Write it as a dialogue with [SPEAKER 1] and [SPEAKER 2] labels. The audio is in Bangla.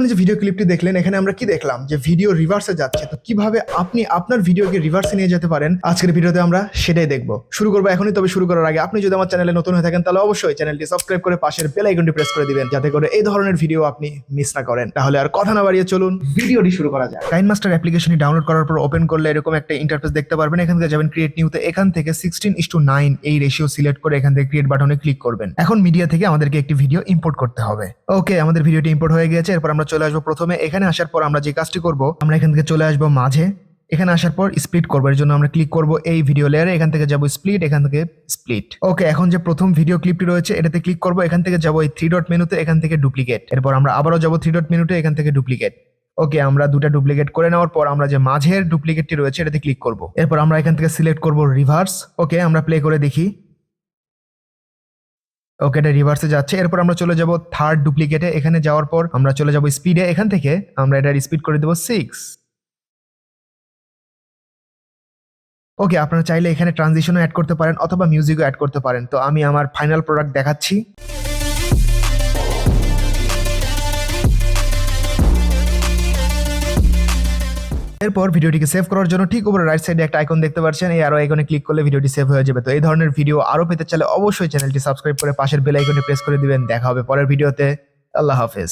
[SPEAKER 1] এখন যে ভিডিও ক্লিপটি দেখলেন এখানে আমরা কি দেখলাম যে ভিডিও রিভার্সে যাচ্ছে। তো কিভাবে আপনি আপনার ভিডিওকে রিভার্সে নিয়ে যেতে পারেন আজকের ভিডিওতে আমরা সেটাই দেখবো। শুরু করবো এখনই। তবে শুরু করার আগে আপনি যদি আমার চ্যানেলে নতুন হয়ে থাকেন তাহলে অবশ্যই চ্যানেলটি সাবস্ক্রাইব করে পাশের বেল আইকনটি প্রেস করে দিবেন যাতে করে এই ধরনের ভিডিও আপনি মিস না করেন। তাহলে আর কথা না বাড়িয়ে চলুন ভিডিওটি শুরু করা যায়। কাইনমাস্টার অ্যাপ্লিকেশনটি ডাউনলোড করার পর ওপেন করলে এরকম একটা ইন্টারফেস দেখতে পারবেন। এখান থেকে যাবেন ক্রিয়েট নিউতে, এখান থেকে 16:9 এই রেশিও সিলেক্ট করে এখান থেকে ক্রিয়েট বাটনে ক্লিক করবেন। এখন মিডিয়া থেকে আমাদেরকে একটি ভিডিও ইম্পোর্ট করতে হবে। ওকে, আমাদের ভিডিওটি ইম্পোর্ট হয়ে গেছে। এরপর আমরা চলে আসবো প্রথমে এখানে আসার পর আমরা যে কাজটি করব, আমরা এখান থেকে চলে আসবো মাঝে। এখানে আসার পর স্প্লিট করবো, এর জন্য আমরা ক্লিক করব এই ভিডিও লেয়ারে, এখান থেকে যাবো স্প্লিট, এখান থেকে স্প্লিট। ওকে, এখন যে প্রথম ভিডিও ক্লিপটি রয়েছে এটাতে ক্লিক করব, এখান থেকে যাবো এই 3 ডট মেনুতে, এখান থেকে ডুপ্লিকেট। এরপর আমরা আবারও যাবো 3 ডট মেনুতে, এখান থেকে ডুপ্লিকেট। ওকে, আমরা দুটা ডুপ্লিকেট করে নেওয়ার পর আমরা যে মাঝের ডুপ্লিকেটটি রয়েছে এটাতে ক্লিক করব। এরপর আমরা এখান থেকে সিলেক্ট করব রিভার্স। ওকে, আমরা প্লে করে দেখি। ওকে, এটা রিভার্সে যাচ্ছে। এরপর আমরা চলে যাব থার্ড ডুপ্লিকেটে, এখানে যাওয়ার পর আমরা চলে যাব স্পিডে, এখান থেকে আমরা এটার স্পিড করে দেবো 6। ওকে, আপনারা চাইলে এখানে ট্রানজিশনও অ্যাড করতে পারেন অথবা মিউজিকও অ্যাড করতে পারেন। তো আমি আমার ফাইনাল প্রোডাক্ট দেখাচ্ছি। এরপর ভিডিওটিকে সেভ করার জন্য ঠিক উপরে রাইট সাইডে একটা আইকন দেখতে পাচ্ছেন, এই আরো আইকনে ক্লিক করলে ভিডিওটি সেভ হয়ে যাবে। তো এই ধরনের ভিডিও আরো পেতে চাইলে অবশ্যই চ্যানেলটি সাবস্ক্রাইব করে পাশের বেল আইকনে প্রেস করে দিবেন। দেখা হবে পরের ভিডিওতে। আল্লাহ হাফেজ।